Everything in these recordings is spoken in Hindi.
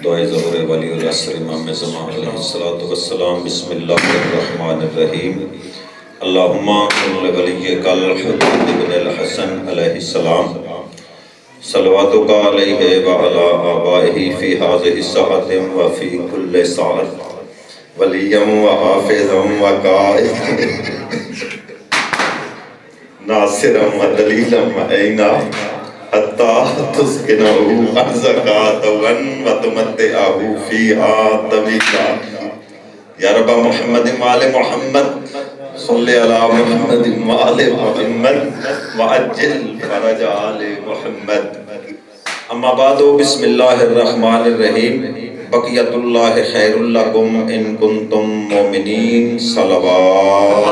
दुआए ज़ोहर वलीउल असर इमाम ज़मान अलैहिस्सलातु वस्सलाम। बिस्मिल्लाहिर्रहमानिर्रहीम। अल्लाहुम्मा सल्लि वलिय्यकल हबीब इब्नुल हसन अलैहिस्सलाम सलवातुका अलैहि व अला आबाइहि फी हाज़िहि सअतिन व फी कुल्लि सअत वलिय्यम व हाफ़िज़म व काइदम नासिरम व दलीलम व ऐना हत्ता तुस्किनहु अज़कातवन व तुमत्तिअहु फ़ीहा तवीला। या रब मुहम्मद व आले मुहम्मद सल्लि अला मुहम्मद व आले मुहम्मद व अज्जिल फरज आले मुहम्मद। अम्मा बादो बिस्मिल्लाहिर्रहमानिर्रहीम। बक़ियतुल्लाहि खैरुल लकुम इन कुंतुम मोमिनीन। सलवात।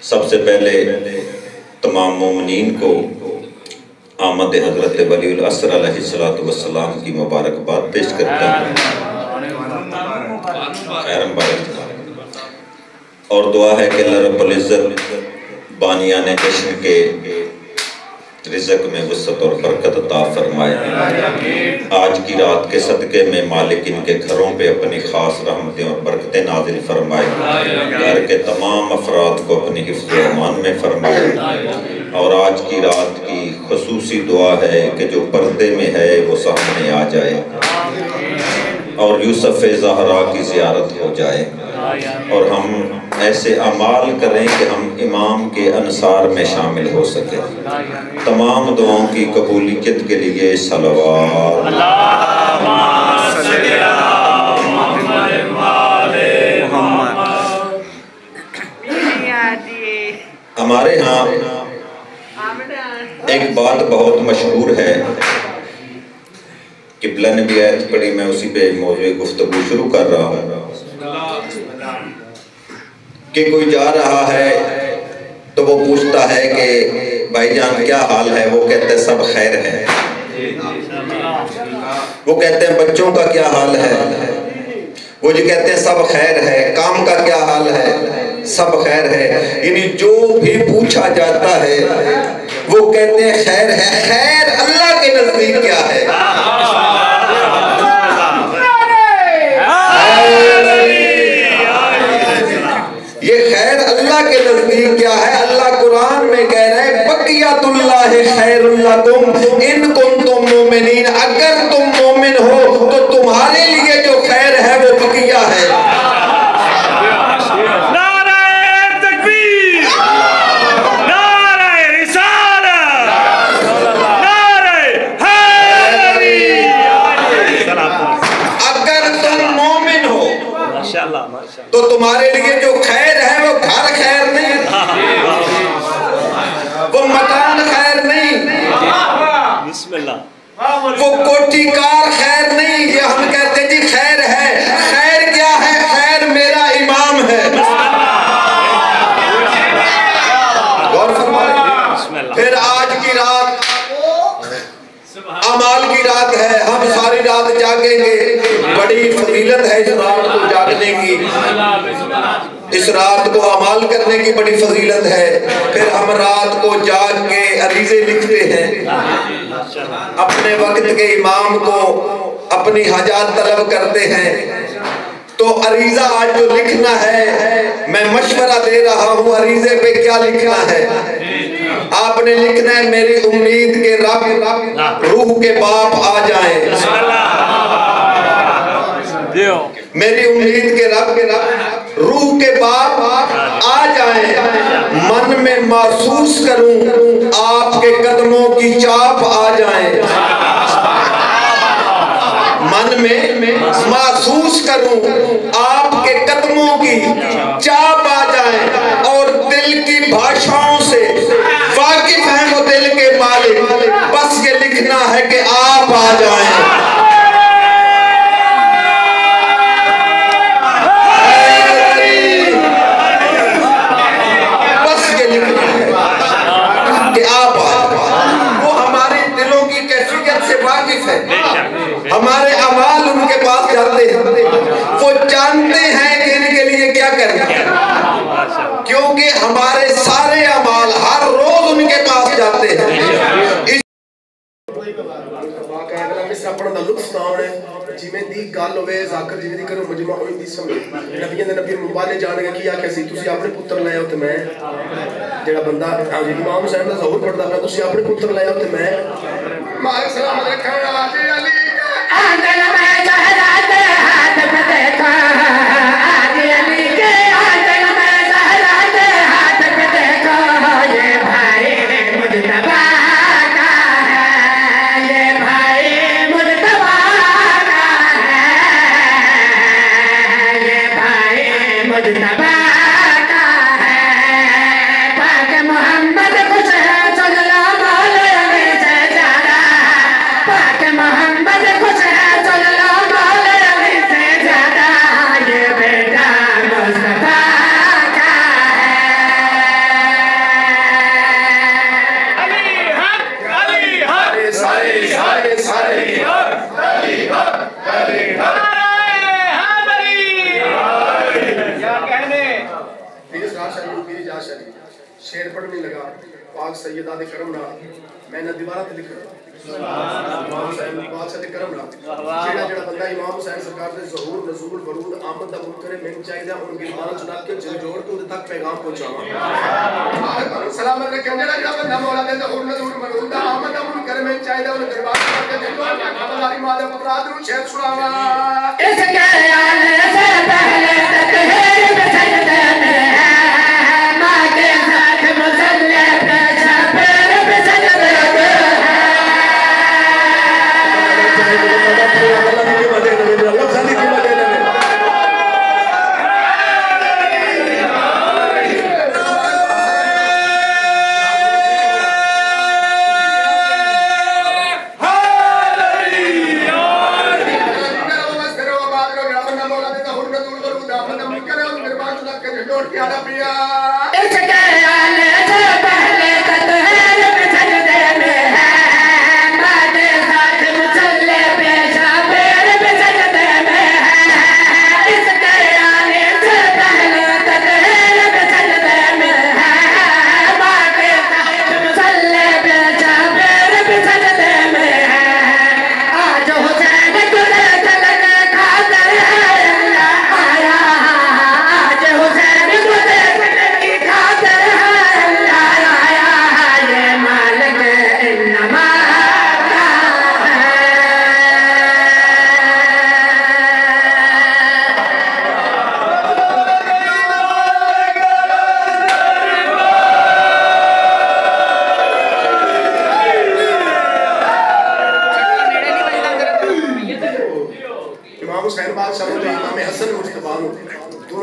सबसे पहले तमाम मोमिनीन को आमद हज़रत वलीउल असर अलैहिस्सलातु वस्सलाम की मुबारकबाद पेश करता हूँ। और दुआ है कि अल्लाह रब्बुल इज़्ज़त बानियान जश्न के रिज़्क़ में वसअत और बरकत अता फरमाए। आज की रात के सदक़े में मालिक इनके घरों पे अपनी ख़ास रहमतें और बरकतें नाज़िल फरमाए। घर के तमाम अफराद को अपनी हिफ्ज़ व अमान में फरमाए। और आज की रात की ख़ुसूसी दुआ है कि जो पर्दे में है वो सामने आ जाए और यूसुफ़ ज़हरा की ज़ियारत हो जाए और हम ऐसे अमाल करें कि हम इमाम के अंसार में शामिल हो सके। तमाम दुआओं की कबूलियत के लिए सलवात। हमारे यहाँ एक बात बहुत मशहूर है, क़िबला ने भी आयत पढ़ी, मैं उसी पे मौज़ूए गुफ्तगू शुरू कर रहा हूँ कि कोई जा रहा है तो वो पूछता है कि भाईजान क्या हाल है? वो कहते हैं सब खैर है। वो कहते हैं बच्चों का क्या हाल है? वो जी कहते हैं सब खैर है। काम का क्या हाल है? सब खैर है। यानी जो भी पूछा जाता है वो कहते हैं खैर है। खैर अल्लाह के नजदीक क्या है? ये खैर अल्लाह के नजदीक क्या है? अल्लाह कुरान में कह रहे हैं बक़ियतुल्लाहि खैरुल लकुम इन कुंतुम मोमिनीन। अगर तुम मोमिन हो तो तुम्हारे लिए जो खैर है वो बक़िया है। तो तुम्हारे लिए जो खैर है वो घर खैर नहीं, वो मकान खैर नहीं, वो कोठी कार खैर नहीं। ये हम कहते हैं जी खैर है। खैर क्या है? खैर मेरा इमाम है। गौर फरमाएं। फिर आज की रात अमाल की रात है, हम सारी रात जागेंगे। बड़ी फजीलत है इस रात को जागने की, इस रात को अमाल करने की बड़ी फजीलत है। फिर हम रात को जाग के अरीज़े लिखते हैं, अपने वक्त के इमाम को अपनी हाजात तलब करते हैं। तो अरीज़ा आज जो लिखना है, मैं मशवरा दे रहा हूँ अरीज़े पे क्या लिखना है। आपने लिखना है मेरी उम्मीद के रब रूह के बाप आ जाएं। मेरी उम्मीद के रब रूह के बाप आ जाएं। मन में महसूस करूं आपके कदमों की चाप आ जाएं। मन में महसूस करूं आपके कदमों की चाप आ जाएं। और दिल की भाषाओं से वाकिफ हैं वो दिल के मालिक, बस ये लिखना है कि आप आ जाएं। हमारे अमाल उनके पास जाते हैं, वो जानते हैं कि इनके लिए क्या करें, क्योंकि हमारे सारे अमाल हर रोज उनके पास जाते हैं। गल होवे जाकर जी दी करो मजमा होई दी समझ नबियां दे नबी मुबाले जान के की आखे सी तुसी अपने पुत्र ले आओ ते मैं जेड़ा बंदा हां जी इमाम हुसैन दा ज़हूर पढ़दा है तुसी अपने पुत्र ले आओ ते मैं मां सलाम रखा हाजी अली आंगन में जहरा दे हाथ पे देखा हाजी अली के आंगन में जहरा दे हाथ पे देखा ये भाई मुजतबा शेर पढ़ने लगा पाक सैयदा दे करम नाल मैं ना दीवारा ते लिख इमाम हुसैन पाक से करम नाल जेड़ा जेड़ा बंदा इमाम हुसैन सरकार दे ज़हूर नज़ूल वरूद आमद दा मुनकर मैं चाहिदा उन गिरबान चुना के जोड़ के उदे तक पैगाम पहुंचावा सलाम अलैकुम जेड़ा जेड़ा बंदा मौला दे ज़हूर नज़ूल वरूद आमद दा मुनकर मैं चाहिदा उन गिरबान चुना के जोड़ के हमारी मां दे पुत्राद नु शेर सुनावा इसके आने से पहले तक है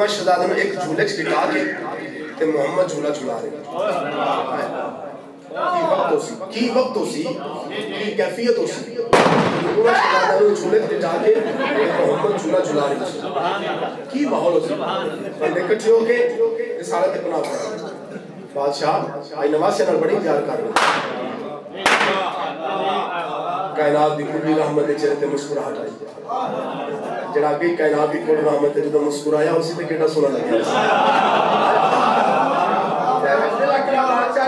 बसजदे में एक झूले च बिठा के ते मोहम्मद झूला झुला रहे की वक्त होसी की कैफियत होसी पूरा शहजादा झूले च बिठा के मोहम्मद झूला झुला रहे की माहौल होसी बंदे इकट्ठे होके रिसालत अपना बादशाह आई नवाज से नाल बड़ी प्यार कर रहे कायनात दी पूरी रहमत दे चेहरे ते मुस्कुराहट आई जड़ा भी कायनात दी कोल रहमत है जो मुस्कुराया उसी पे केड़ा सोना लग गया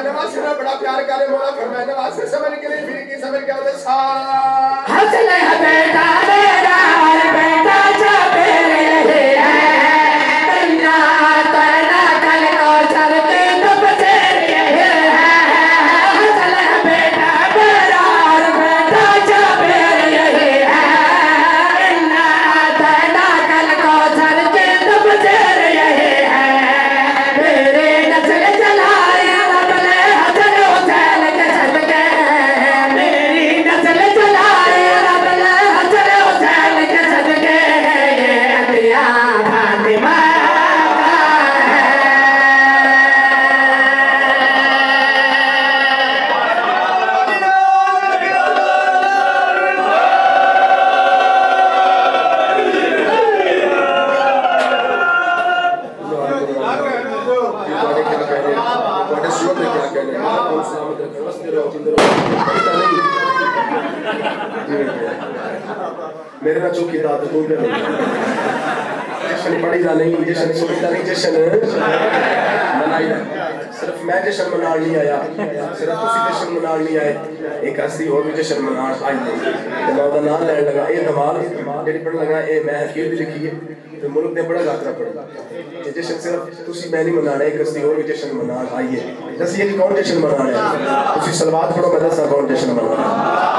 नवाज से बड़ा प्यार करे मौला फरमाए नवाज से समझ के लिए फिर की समझ के बोले सा हंस ले बेटा मेरा बेटा जा मेरे है बिना तना कल को चल के तो बचे है हंस ले बेटा मेरा बेटा जा मेरे है बिना तना कल को चल के तो बचे है मेरे नस्ल चलाए मेरे ना चौकीदार तो तू जश्न पढ़ी दा नहीं, जश्न सुनता नहीं, जश्न मनाई दा। सिर्फ मैं जश्न मनान नहीं आया, सिर्फ तुसी जश्न मनान नहीं आए, एक हस्ती और भी जश्न मनान आई है। तो मैं उहदा नाम लैन लगा, ये धमाल जेहड़ी पढ़न लगा, ये मैं हकीर दी लिखी है तो मुल्क ने बड़ा गातरा पढ़ा। ये जश्न सिर्फ तुसी मैं नहीं मनाना, एक हस्ती और भी जश्न मनान आई है। दसिए कि कौन जश्न मनाना है? तुसी सलवात पढ़ो, मैं दसा कौन जश्न मनाना है।